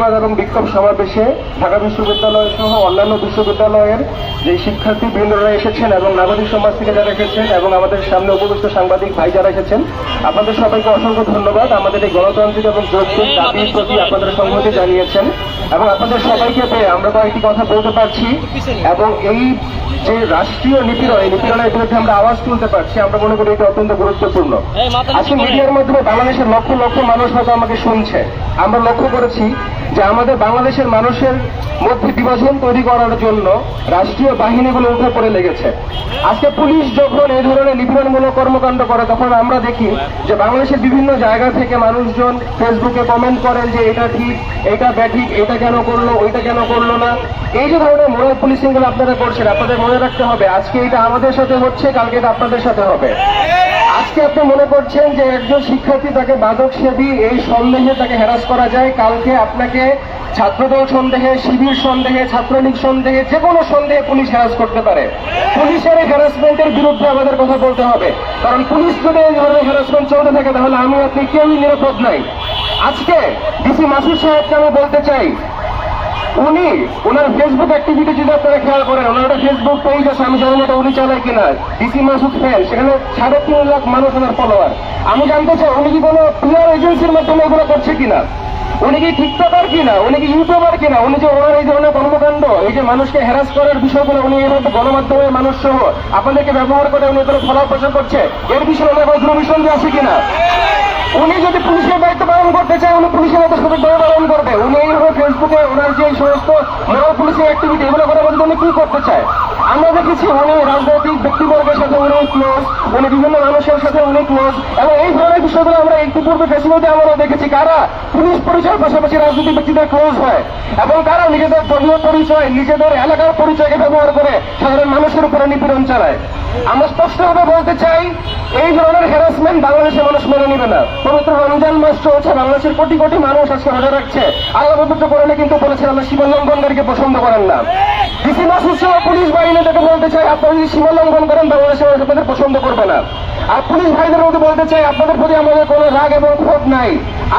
প্রতিবাদ এবং বিক্ষোভ সমাবেশে ঢাকা বিশ্ববিদ্যালয় সহ অন্যান্য বিশ্ববিদ্যালয়ের যে শিক্ষার্থী বৃন্দরা এসেছেন এবং নাগরিক সমাজ থেকে যারা এসেছেন এবং আমাদের সামনে উপবিষ্ট সাংবাদিক ভাই যারা এসেছেন, আপনাদের সবাইকে অসংখ্য ধন্যবাদ। আমাদের এই গণতান্ত্রিক এবং যৌক্তিক দাবির প্রতি আপনাদের সংহতি জানিয়েছেন এবং আপনাদের সবাইকে পেয়ে আমরা কয়েকটি কথা বলতে পারছি এবং এই যে রাষ্ট্রীয় নিপীড়ন, এই নিপীড়নের বিরুদ্ধে আমরা আওয়াজ তুলতে পারছি, আমরা মনে করি এটা অত্যন্ত গুরুত্বপূর্ণ। আজকে মিডিয়ার মাধ্যমে বাংলাদেশের লক্ষ লক্ষ মানুষ হয়তো আমাকে শুনছে। আমরা লক্ষ্য করেছি যে আমাদের বাংলাদেশের মানুষের মধ্যে বিভাজন তৈরি করার জন্য রাষ্ট্রীয় বাহিনীগুলো উঠে পড়ে লেগেছে। আজকে পুলিশ যখন এই ধরনের নিপীড়নমূলক কর্মকাণ্ড করে তখন আমরা দেখি যে বাংলাদেশের বিভিন্ন জায়গা থেকে মানুষজন ফেসবুকে কমেন্ট করেন যে এটা ঠিক, এটা ব্যাঠিক, এটা কেন করলো, ওইটা কেন করলো না। এই যে ধরনের মোরাল পুলিশিং গুলো আপনারা করছেন, আপনাদের মনে রাখতে হবে আজকে এটা আমাদের সাথে হচ্ছে, কালকে এটা আপনাদের সাথে হবে। আজকে আপনি মনে করছেন যে একজন শিক্ষার্থী তাকে মাদক সেবী এই সন্দেহে তাকে হ্যারাস করা যায়, কালকে আপনাকে ছাত্রদল সন্দেহে, শিবির সন্দেহে, ছাত্রলীগ সন্দেহে, যে কোনো সন্দেহে পুলিশ হ্যারাস করতে পারে। পুলিশের এই হ্যারাসমেন্টের বিরুদ্ধে আমাদের কথা বলতে হবে, কারণ পুলিশ যদি এই ধরনের হ্যারাসমেন্ট চলতে থাকে তাহলে আমি আপনি কেউই নিরাপদ নাই। আজকে ডিসি মাসুদ সাহেবকে আমি বলতে চাই, উনি ওনার ফেসবুক অ্যাক্টিভিটি যদি আপনারা খেয়াল করেন, ওনার একটা ফেসবুক পেজ আছে, আমি জানি না উনি চালায় কিনা, ডিসি মাসুদ ফ্যান, সেখানে 3.5 লাখ মানুষ ওনার ফলোয়ার। আমি জানতে চাই উনি কি কোনো পিআর এজেন্সির মাধ্যমে এগুলো করছে কিনা, উনি কি টিকটকার কিনা, উনি কি ইউটিউবার কিনা, উনি যে ওনার এই ধরনের কর্মকাণ্ড, এই যে মানুষকে হ্যারাস করার বিষয়গুলো উনি এইভাবে গণমাধ্যমের মানুষ সহ আপনাদেরকে ব্যবহার করে উনি এগুলো ফলাও প্রচার করছে, এর বিষয়ে ওনার কোনো দূরভিসন্ধি আছে কিনা? উনি যদি পুলিশের দায়িত্ব পালন করতে চায় উনি পুলিশের দায়িত্ব সঠিকভাবে পালন করবে। উনি এইভাবে ফেসবুকে ওনার যে সমস্ত মোরাল পুলিশিং অ্যাক্টিভিটি এগুলো করার মধ্যে উনি কি করতে চায়? আমরা দেখেছি উনি রাজনৈতিক ব্যক্তিবর্গের সাথে উনি ক্লোজ, উনি বিভিন্ন মানুষের সাথে উনি ক্লোজ, এবং এই ধরনের বিষয়গুলো আমরা ইতিপূর্বে ফেসবুকে আমরাও দেখেছি কারা পুলিশ পরিচয়ের পাশাপাশি রাজনৈতিক ব্যক্তিদের ক্লোজ হয় এবং কারা নিজেদের দলীয় পরিচয়, নিজেদের এলাকার পরিচয়কে ব্যবহার করে সাধারণ মানুষের উপরে নিপীড়ন চালায়। আমরা স্পষ্টভাবে বলতে চাই এই ধরনের হ্যারাসমেন্ট বাংলাদেশের মানুষ মেনে নিবে না। পবিত্র রমজান মাস চলছে, বাংলাদেশের কোটি কোটি মানুষ আজকে রোজা রাখছে। আল্লাহ পবিত্র কোরআনে কিন্তু বলেছেন আল্লাহ সীমা লঙ্ঘনকারীকে পছন্দ করেন না। ডিসি মাসুদ সহ পুলিশ বাহিনীদেরকে বলতে চাই আপনারা যদি সীমা লঙ্ঘন করেন বাংলাদেশের মানুষ আপনাদের পছন্দ করবে না। আর পুলিশ ভাইদের মধ্যে বলতে চাই আপনাদের প্রতি আমাদের কোনো রাগ এবং ক্ষোভ নাই।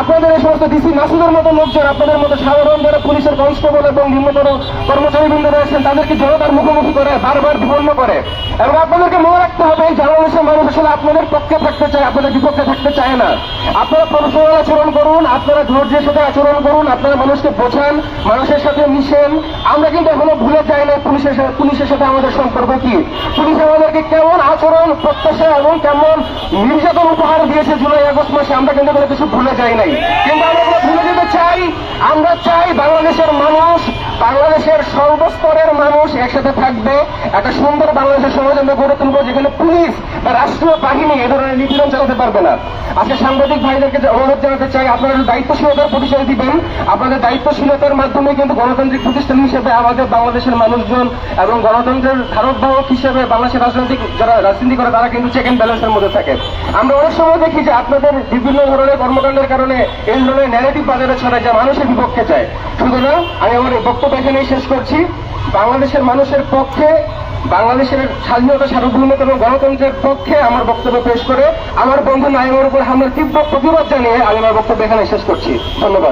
আপনাদের এই সমস্ত ডিসি মাসুদের মতো লোকজন, আপনাদের মতো সাধারণ যারা পুলিশের কনস্টেবল এবং নিম্নতর কর্মচারীবৃন্দ রয়েছেন তাদেরকে জনতার মুখোমুখি করে বারবার বিপন্ন করে। এবং আপনাদেরকে মনে রাখতে হবে এই বাংলাদেশের মানুষ আসলে আপনাদের পক্ষে থাকতে চায়, আপনাদের বিপক্ষে থাকতে চায় না। আপনারা প্রফেশনাল আচরণ করুন, আপনারা ধৈর্যের সাথে আচরণ করুন, আপনারা মানুষকে বোঝান, মানুষের সাথে মিশেন। আমরা কিন্তু এখনো ভুলে যাই না পুলিশের সাথে আমাদের সম্পর্ক কি, পুলিশ আমাদেরকে কেমন আচরণ, প্রত্যাশা এবং কেমন নির্যাতন উপহার দিয়েছে জুলাই আগস্ট মাসে, আমরা কিন্তু কোনো কিছু ভুলে যাই নাই। কিন্তু আমরা ভুলে যেতে চাই, আমরা চাই বাংলাদেশের মানুষ, বাংলাদেশের সর্বস্তরের মানুষ একসাথে থাকবে, একটা সুন্দর বাংলাদেশের সমাজ আমরা গড়ে তুলবো যেখানে পুলিশ বা রাষ্ট্রীয় বাহিনী এ ধরনের নিপীড়ন চালাতে পারবে না। আজকে সাংবাদিক ভাইদেরকে অনুরোধ জানাতে চাই আপনারা দায়িত্বশীলতার পরিচয় দিবেন। আপনাদের দায়িত্বশীলতার মাধ্যমে কিন্তু গণতান্ত্রিক প্রতিষ্ঠান হিসেবে আমাদের বাংলাদেশের মানুষজন এবং গণতন্ত্রের ধারকবাহক হিসেবে বাংলাদেশের যারা রাজনীতি করে তারা কিন্তু চেক এন্ড ব্যালেন্সের মধ্যে থাকে। আমরা অনেক সময় দেখি যে আপনাদের বিভিন্ন ধরনের কর্মকাণ্ডের কারণে এই ধরনের ন্যারেটিভ বাজারে ছড়ায় যা মানুষের বিপক্ষে চায়। সুতরাং আমি আমার বক্তব্য এখানেই শেষ করছি। বাংলাদেশের মানুষের পক্ষে, বাংলাদেশের স্বাধীনতা, সার্বভৌমত্ব এবং গণতন্ত্রের পক্ষে আমার বক্তব্য পেশ করে আমার বন্ধু নাইমের উপর হামলার তীব্র প্রতিবাদ জানিয়ে আমি আমার বক্তব্য এখানে শেষ করছি। ধন্যবাদ।